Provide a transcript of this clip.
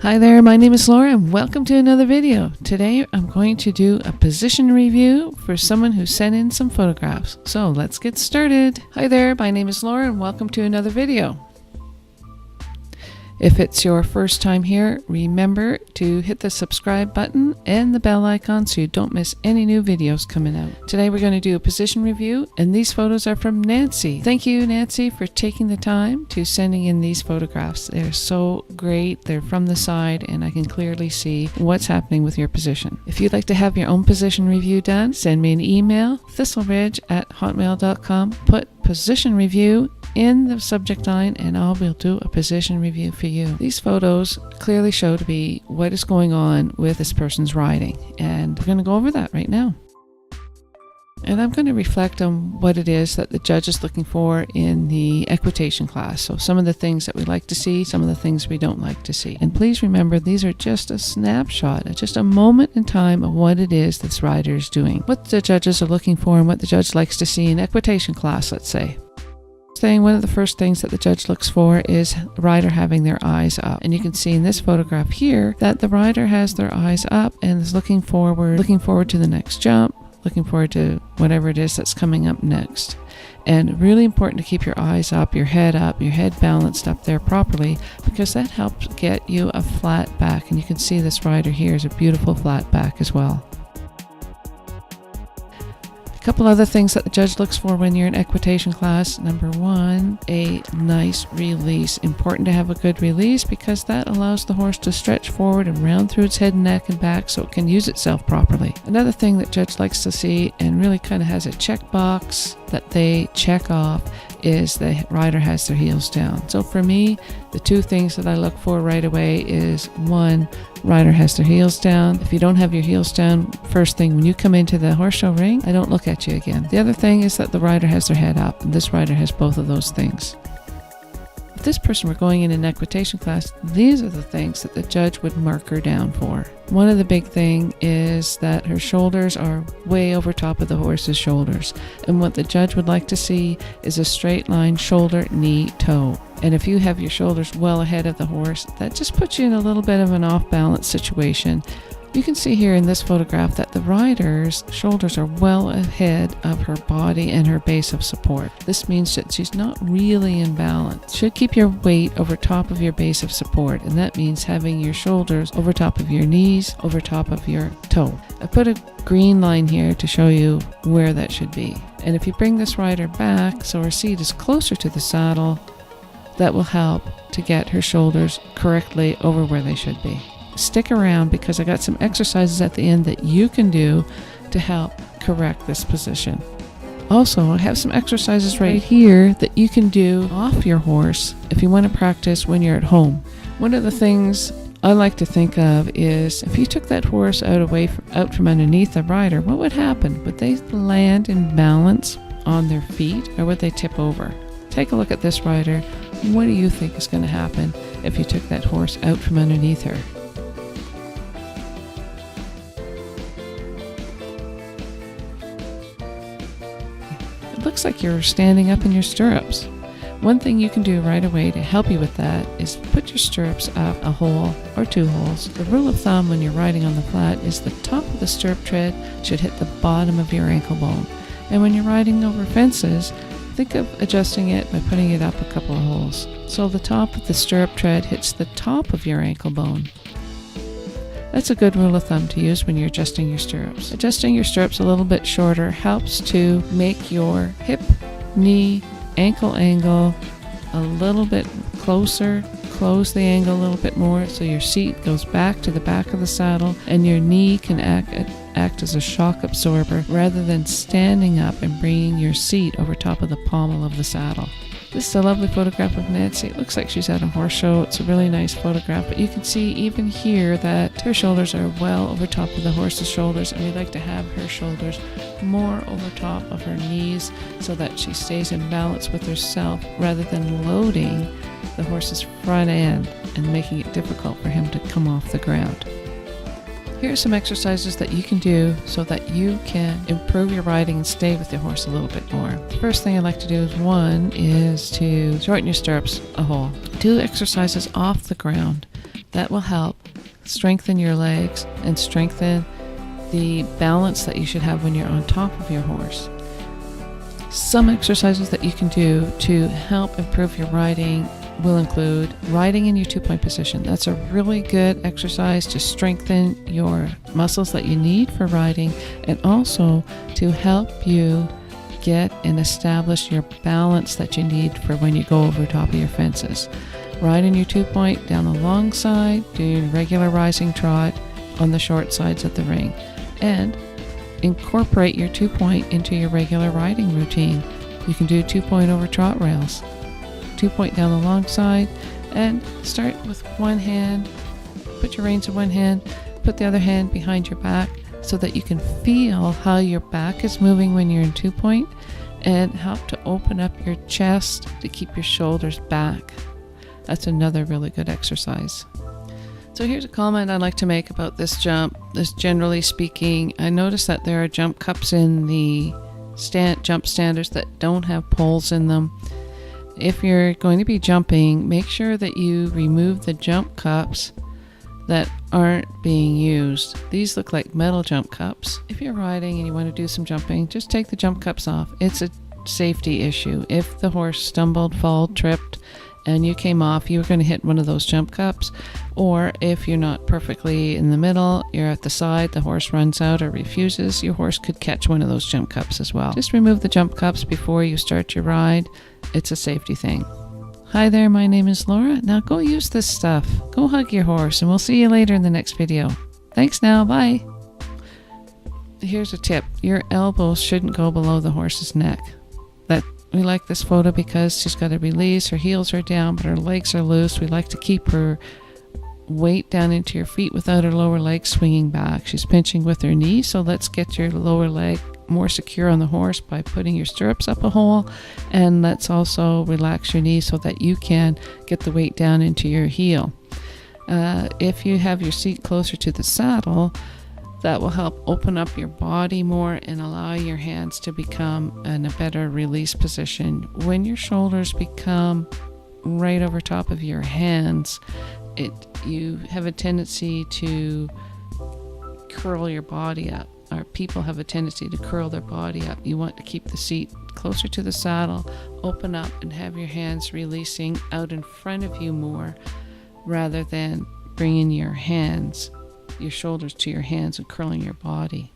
Hi there, my name is Laura and welcome to another video. Today I'm going to do a position review for someone who sent in some photographs. So let's get started. Hi there, my name is Laura and welcome to another video. If it's your first time here, remember to hit the subscribe button and the bell icon so you don't miss any new videos coming out. Today we're going to do a position review, and these photos are from Nancy. Thank you, Nancy, for taking the time to sending in these photographs. They're so great. They're from the side and I can clearly see what's happening with your position. If you'd like to have your own position review done, send me an email, thistleridge@hotmail.com. Put position review in the subject line and I will do a position review for you. These photos clearly show to be what is going on with this person's riding, and we're going to go over that right now. And I'm going to reflect on what it is that the judge is looking for in the equitation class. So some of the things that we like to see, some of the things we don't like to see. And please remember, these are just a snapshot, just a moment in time of what it is this rider is doing. What the judges are looking for and what the judge likes to see in equitation class, let's say. One of the first things that the judge looks for is the rider having their eyes up. And you can see in this photograph here that the rider has their eyes up and is looking forward to the next jump, looking forward to whatever it is that's coming up next. And really important to keep your eyes up, your head balanced up there properly, because that helps get you a flat back. And you can see this rider here is a beautiful flat back as well. A couple other things that the judge looks for when you're in equitation class. Number one, a nice release. Important to have a good release because that allows the horse to stretch forward and round through its head, neck, and back so it can use itself properly. Another thing that judge likes to see and really kind of has a checkbox that they check off is the rider has their heels down. So for me, the two things that I look for right away is one, rider has their heels down. If you don't have your heels down, first thing when you come into the horse show ring, I don't look at you again. The other thing is that the rider has their head up, and this rider has both of those things. If this person were going in an equitation class, these are the things that the judge would mark her down for. One of the big thing is that her shoulders are way over top of the horse's shoulders. And what the judge would like to see is a straight line shoulder, knee, toe. And if you have your shoulders well ahead of the horse, that just puts you in a little bit of an off-balance situation. You can see here in this photograph that the rider's shoulders are well ahead of her body and her base of support. This means that she's not really in balance. You should keep your weight over top of your base of support, and that means having your shoulders over top of your knees, over top of your toe. I put a green line here to show you where that should be. And if you bring this rider back so her seat is closer to the saddle, that will help to get her shoulders correctly over where they should be. Stick around because I got some exercises at the end that you can do to help correct this position. Also, I have some exercises right here that you can do off your horse if you want to practice when you're at home. One of the things I like to think of is if you took that horse out from underneath the rider, what would happen? Would they land in balance on their feet or would they tip over? Take a look at this rider. What do you think is going to happen if you took that horse out from underneath her? Looks like you're standing up in your stirrups. One thing you can do right away to help you with that is put your stirrups up a hole or two holes. The rule of thumb when you're riding on the flat is the top of the stirrup tread should hit the bottom of your ankle bone. And when you're riding over fences, think of adjusting it by putting it up a couple of holes. So the top of the stirrup tread hits the top of your ankle bone. That's a good rule of thumb to use when you're adjusting your stirrups. Adjusting your stirrups a little bit shorter helps to make your hip, knee, ankle angle a little bit closer, close the angle a little bit more so your seat goes back to the back of the saddle and your knee can act as a shock absorber rather than standing up and bringing your seat over top of the pommel of the saddle. This is a lovely photograph of Nancy. It looks like she's at a horse show. It's a really nice photograph, but you can see even here that her shoulders are well over top of the horse's shoulders, and we like to have her shoulders more over top of her knees so that she stays in balance with herself rather than loading the horse's front end and making it difficult for him to come off the ground. Here are some exercises that you can do so that you can improve your riding and stay with your horse a little bit more. The first thing I like to do is one is to shorten your stirrups a hole. Do exercises off the ground. That will help strengthen your legs and strengthen the balance that you should have when you're on top of your horse. Some exercises that you can do to help improve your riding will include riding in your 2-point position. That's a really good exercise to strengthen your muscles that you need for riding, and also to help you get and establish your balance that you need for when you go over top of your fences. Ride in your 2-point down the long side, do your regular rising trot on the short sides of the ring, and incorporate your 2-point into your regular riding routine. You can do 2-point over trot rails, 2-point down the long side, and start with one hand. Put your reins in one hand, put the other hand behind your back so that you can feel how your back is moving when you're in 2-point, and help to open up your chest to keep your shoulders back. That's another really good exercise. So here's a comment I'd like to make about this jump. Generally speaking, I noticed that there are jump cups in the jump standards that don't have poles in them. If you're going to be jumping, make sure that you remove the jump cups that aren't being used. These look like metal jump cups. If you're riding and you want to do some jumping, just take the jump cups off. It's a safety issue. If the horse stumbled, tripped, and you came off, you were going to hit one of those jump cups. Or if you're not perfectly in the middle, you're at the side, the horse runs out or refuses, your horse could catch one of those jump cups as well. Just remove the jump cups before you start your ride. It's a safety thing. Hi there, my name is Laura. Now go use this stuff. Go hug your horse, and we'll see you later in the next video. Thanks now, bye. Here's a tip. Your elbows shouldn't go below the horse's neck. We like this photo because she's got a release, her heels are down, but her legs are loose. We like to keep her weight down into your feet without her lower leg swinging back. She's pinching with her knee, so let's get your lower leg more secure on the horse by putting your stirrups up a hole, and let's also relax your knee so that you can get the weight down into your heel. If you have your seat closer to the saddle, that will help open up your body more and allow your hands to become in a better release position. When your shoulders become right over top of your hands, you have a tendency to curl your body up, or people have a tendency to curl their body up. You want to keep the seat closer to the saddle, open up, and have your hands releasing out in front of you more, rather than bringing your shoulders to your hands and curling your body.